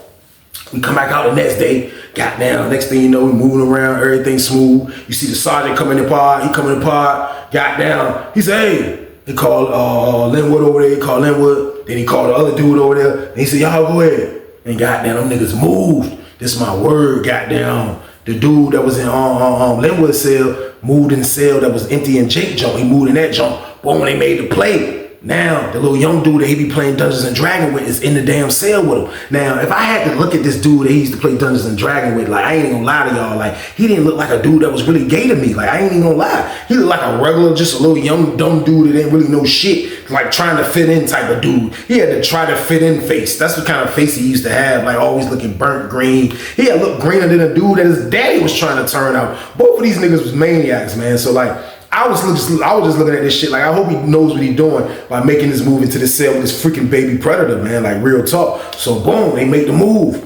We come back out the next day. Goddamn, next thing you know, we moving around, everything smooth. You see the sergeant come in the pod. He come in the pod. Goddamn. He said, hey. He called Linwood over there. He called Linwood. Then he called the other dude over there. And he said, y'all go ahead. And goddamn, them niggas moved. This is my word, goddamn. The dude that was in Linwood's cell moved in the cell that was empty in Jake jump. He moved in that jump. Boom, they made the play. Now, the little young dude that he be playing Dungeons and Dragons with is in the damn cell with him. Now, if I had to look at this dude that he used to play Dungeons and Dragons with, like, I ain't even gonna lie to y'all, like, he didn't look like a dude that was really gay to me. Like, I ain't even gonna lie. He looked like a regular, just a little young, dumb dude that didn't really know shit, like trying to fit in type of dude. He had to try to fit in face. That's the kind of face he used to have, like always looking burnt green. He had looked greener than a dude that his daddy was trying to turn out. Both of these niggas was maniacs, man. So, like, I was just looking at this shit like, I hope he knows what he's doing by making this move into the cell with this freaking baby predator, man. Like, real talk. So boom, they make the move.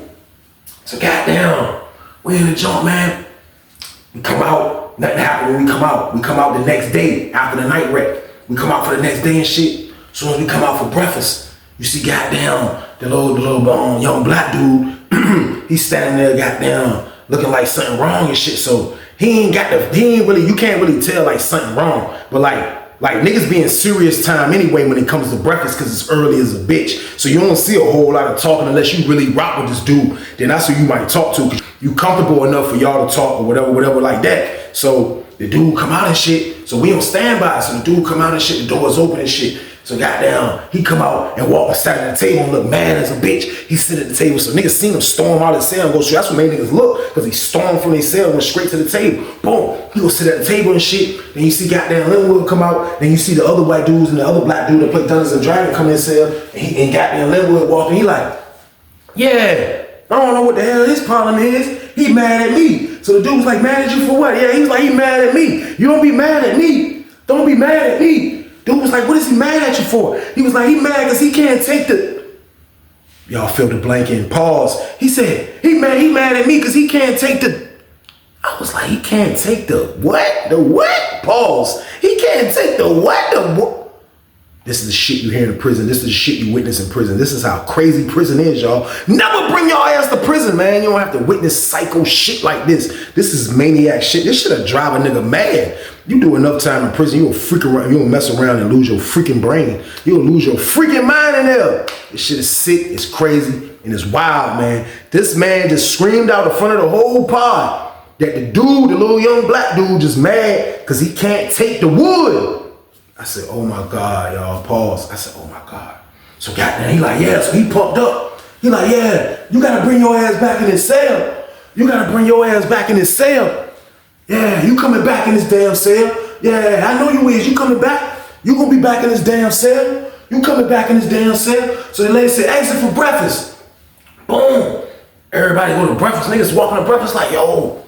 So goddamn, we in the jump, man. We come out, nothing happened when we come out. We come out the next day after the night wreck. We come out for the next day and shit. So when we come out for breakfast, you see goddamn the little young black dude. He's standing there, goddamn, looking like something wrong and shit. So you can't really tell like something wrong, but like niggas be in serious time anyway when it comes to breakfast because it's early as a bitch. So you don't see a whole lot of talking unless you really rock with this dude. Then that's who you might talk to because you comfortable enough for y'all to talk or whatever like that. So the dude come out and shit. So we on standby. So the dude come out and shit. The door's open and shit. So goddamn, he come out and walk beside the table and look mad as a bitch. He sit at the table. So niggas seen him storm out of the cell and go straight. That's what made niggas look, because he stormed from their cell and went straight to the table. Boom. He go sit at the table and shit. Then you see goddamn Linwood come out. Then you see the other white dudes and the other black dude that play Dungeons and Dragons come in the cell. And goddamn Linwood walking. He like, yeah, I don't know what the hell his problem is. He mad at me. So the dude was like, mad at you for what? Yeah, he was like, he mad at me. You don't be mad at me. Don't be mad at me. Dude was like, what is he mad at you for? He was like, he mad because he can't take the... Y'all fill the blank in. Pause. He said, he mad at me because he can't take the... I was like, he can't take the what? The what? Pause. He can't take the what? The what? This is the shit you hear in prison. This is the shit you witness in prison. This is how crazy prison is, y'all. Never bring your ass to prison, man. You don't have to witness psycho shit like this. This is maniac shit. This shit'll drive a nigga mad. You do enough time in prison, you'll freak around, you'll mess around and lose your freaking brain. You'll lose your freaking mind in there. This shit is sick, it's crazy, and it's wild, man. This man just screamed out in front of the whole pod that the dude, the little young black dude, just mad because he can't take the wood. I said, oh my God, y'all, pause. I said, oh my God. So goddamn, he like, yeah, so he pumped up. He like, yeah, you gotta bring your ass back in this cell. You gotta bring your ass back in this cell. Yeah, you coming back in this damn cell. Yeah, I know you is. You coming back. You gonna be back in this damn cell. You coming back in this damn cell. So the lady said, exit for breakfast. Boom. Everybody go to breakfast. Niggas walking to breakfast like, yo,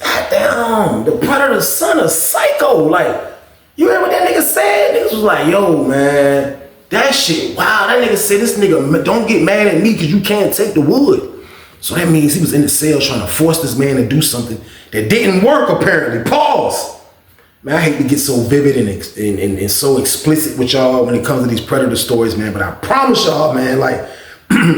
goddamn, the predator's son is psycho. Like, you heard what that nigga said? Niggas was like, yo, man, that shit, wow. That nigga said, this nigga, don't get mad at me because you can't take the wood. So that means he was in the cell trying to force this man to do something that didn't work, apparently. Pause. Man, I hate to get so vivid and so explicit with y'all when it comes to these predator stories, man. But I promise y'all, man, like,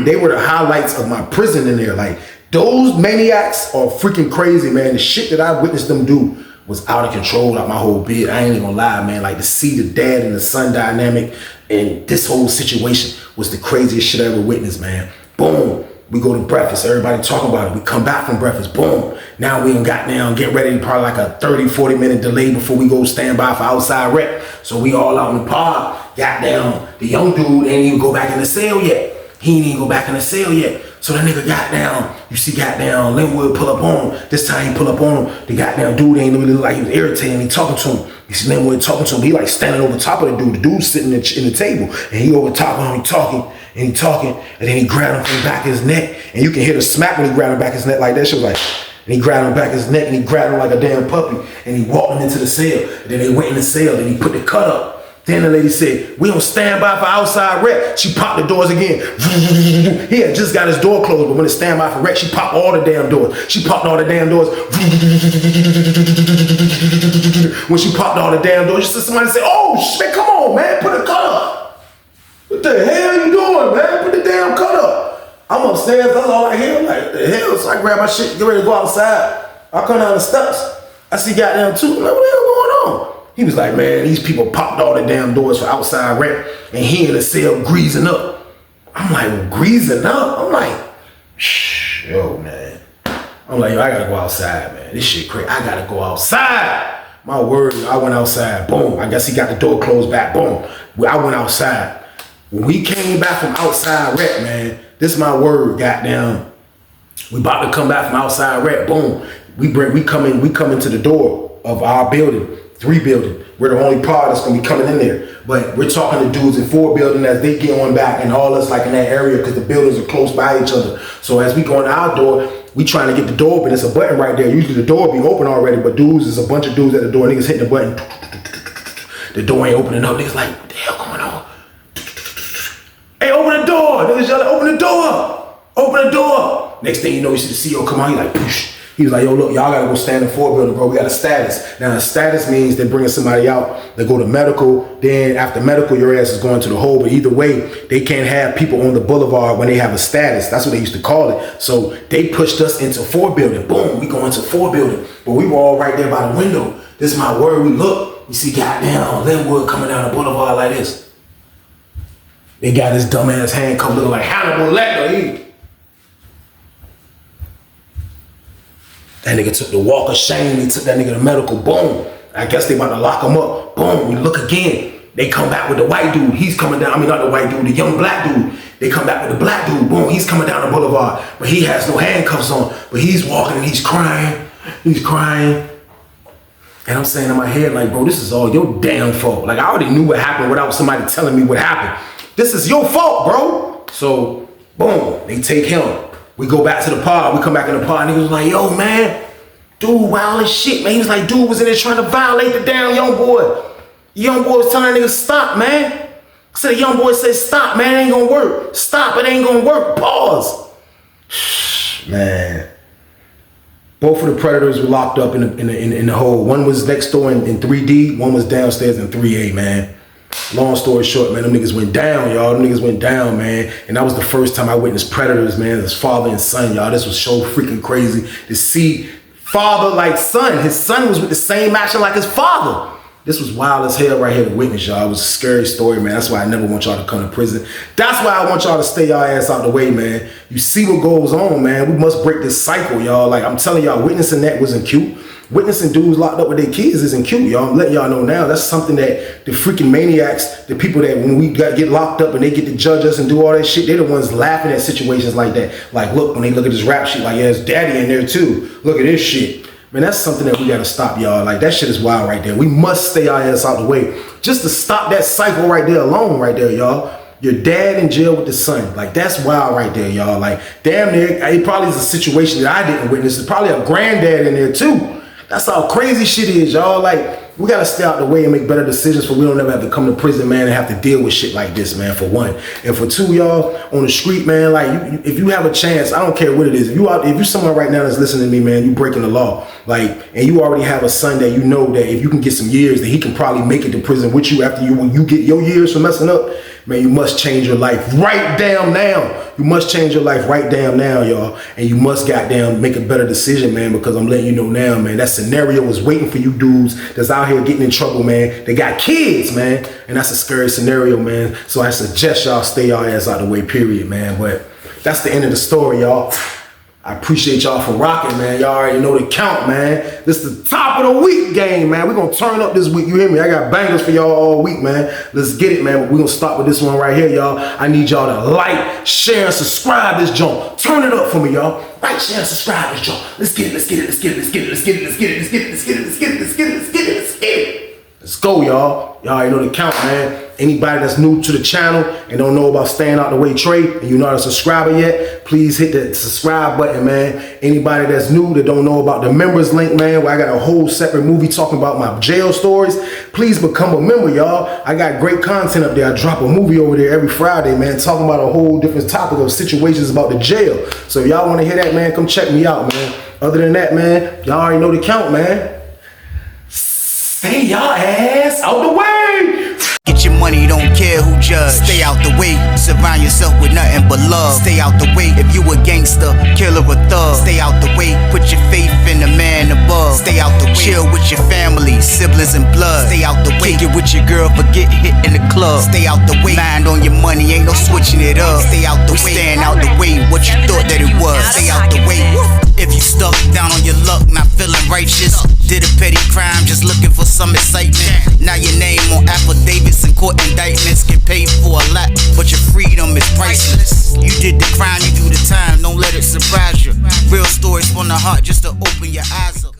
they were the highlights of my prison in there. Like, those maniacs are freaking crazy, man. The shit that I witnessed them do was out of control, like my whole bid. I ain't even gonna lie, man. Like, to see the dad and the son dynamic and this whole situation was the craziest shit I ever witnessed, man. Boom. We go to breakfast, everybody talking about it. We come back from breakfast, boom. Now we done got down, get ready, probably like a 30, 40 minute delay before we go stand by for outside rep. So we all out in the pod, got down. The young dude ain't even go back in the cell yet. He ain't even go back in the cell yet. So that nigga got down. You see got down, Linwood pull up on him. This time he pull up on him. The goddamn dude ain't really look like he was irritating. He talking to him. You see Linwood talking to him. He like standing over top of the dude. The dude's sitting in the table. And he over top of him, he talking. And then he grabbed him from the back of his neck. And you can hear the smack when he grabbed him back his neck like that. She was like, and he grabbed him back his neck and he grabbed him like a damn puppy. And he walked him into the cell. And then they went in the cell and he put the cut up. Then the lady said, we don't stand by for outside rep. She popped the doors again. He had just got his door closed, but when it stand by for rep, she popped all the damn doors. She popped all the damn doors. When she popped all the damn doors, somebody said, oh shit, come on, man, put the cut up. What the hell you doing, man? Put the damn cut up. I'm upstairs, that's all I hear. I'm like, what the hell? So I grab my shit, get ready to go outside. I come down the steps. I see goddamn two. I'm like, what the hell going on? He was like, man, these people popped all the damn doors for outside rep, and he in the cell greasing up. I'm like, well, greasing up? I'm like, shh, yo, man. I'm like, yo, I gotta go outside, man. This shit crazy. I gotta go outside. My word, I went outside. Boom. I guess he got the door closed back. Boom. I went outside. When we came back from outside rep, man, this is my word, goddamn. We about to come back from outside rep. Boom. We come into the door of our building. 3 building. We're the only pod that's gonna be coming in there. But we're talking to dudes in 4 building as they get on back and all us like in that area because the buildings are close by each other. So as we go in our door, we trying to get the door open. It's a button right there. Usually the door be open already, but dudes, there's a bunch of dudes at the door. Niggas hitting the button. The door ain't opening up. Niggas like, what the hell going on? Hey, open the door. Niggas yelling, open the door. Open the door. Next thing you know, you see the CO come on. He like, poosh. He was like, yo, look, y'all gotta go stand in 4 building, bro. We got a status. Now, a status means they're bringing somebody out. They go to medical. Then after medical, your ass is going to the hole. But either way, they can't have people on the boulevard when they have a status. That's what they used to call it. So they pushed us into 4 building. Boom, we go into 4 building. But we were all right there by the window. This is my word. We look. We see goddamn Linwood coming down the boulevard like this. They got this dumbass handcuff looking like Hannibal Lecter. That nigga took the walk of shame. They took that nigga to medical. Boom. I guess they about to lock him up. Boom. We look again. They come back with the white dude. He's coming down. I mean, not the white dude, the young black dude. They come back with the black dude. Boom. He's coming down the boulevard. But he has no handcuffs on. But he's walking and he's crying. He's crying. And I'm saying in my head, like, bro, this is all your damn fault. Like, I already knew what happened without somebody telling me what happened. This is your fault, bro. So, boom. They take him. We go back to the pod. We come back in the pod, and he was like, yo, man, dude, wild as shit, man. He was like, dude was in there trying to violate the damn young boy. The young boy was telling that nigga, stop, man. So the young boy said, stop, man, it ain't gonna work. Stop, it ain't gonna work. Pause. Man. Both of the predators were locked up in the hole. One was next door in 3D, one was downstairs in 3A, man. Long story short, man, them niggas went down, y'all. Them niggas went down, man. And that was the first time I witnessed predators, man, as father and son, y'all. This was so freaking crazy to see father like son. His son was with the same action like his father. This was wild as hell right here to witness, y'all. It was a scary story, man. That's why I never want y'all to come to prison. That's why I want y'all to stay y'all ass out the way, man. You see what goes on, man. We must break this cycle, y'all. Like, I'm telling y'all, witnessing that wasn't cute. Witnessing dudes locked up with their kids isn't cute, y'all. I'm letting y'all know now. That's something that the freaking maniacs, the people that when we get locked up and they get to judge us and do all that shit, they're the ones laughing at situations like that. Like, look, when they look at this rap shit, like, yeah, there's daddy in there too. Look at this shit. Man, that's something that we gotta stop, y'all. Like, that shit is wild right there. We must stay our ass out the way just to stop that cycle right there alone right there, y'all. Your dad in jail with the son. Like, that's wild right there, y'all. Like, damn near, it probably is a situation that I didn't witness. There's probably a granddad in there too. That's how crazy shit is, y'all. Like, we gotta stay out the way and make better decisions for we don't ever have to come to prison, man, and have to deal with shit like this, man, for one. And for two, y'all, on the street, man, like, if you have a chance, I don't care what it is. If you someone right now that's listening to me, man, you breaking the law, like, and you already have a son that you know that if you can get some years, that he can probably make it to prison with you after when you get your years for messing up, man, you must change your life right damn now. You must change your life right damn now, y'all. And you must goddamn make a better decision, man, because I'm letting you know now, man, that scenario is waiting for you dudes that's out here getting in trouble, man. They got kids, man. And that's a scary scenario, man. So I suggest y'all stay y'all ass out the way, period, man. But that's the end of the story, y'all. I appreciate y'all for rocking, man. Y'all already know the count, man. This is the top of the week game, man. We're going to turn up this week. You hear me? I got bangers for y'all all week, man. Let's get it, man. We're going to start with this one right here, y'all. I need y'all to like, share, and subscribe this joint. Turn it up for me, y'all. Like, share, and subscribe this joint. Let's get it, let's get it, let's get it, let's get it, let's get it, let's get it, let's get it, let's get it, let's get it, let's get it, let's get it, let's get it. Let's go, y'all. Y'all already know the count, man. Anybody that's new to the channel and don't know about staying out the way trade and you're not a subscriber yet, please hit that subscribe button, man. Anybody that's new that don't know about the members link, man, where I got a whole separate movie talking about my jail stories, please become a member, y'all. I got great content up there. I drop a movie over there every Friday, man, talking about a whole different topic of situations about the jail. So if y'all want to hear that, man, come check me out, man. Other than that, man, y'all already know the count, man. Stay y'all ass out the way. Get your money, don't care who judge. Stay out the way, surround yourself with nothing but love. Stay out the way if you a gangster, killer or thug. Stay out the way, put your faith in the man above. Stay out the way, chill with your family, siblings and blood. Stay out the way, kick it with your girl, forget hit in the club. Stay out the way, mind on your money, ain't no switching it up. Stay out the way, stand out the way, what you thought that it was. Stay out the way. If you stuck down on your luck, not feeling righteous, did a petty crime, just looking for some excitement. Now your name on affidavits and court indictments, get paid for a lot, but your freedom is priceless. You did the crime, you do the time, don't let it surprise you. Real stories from the heart, just to open your eyes up.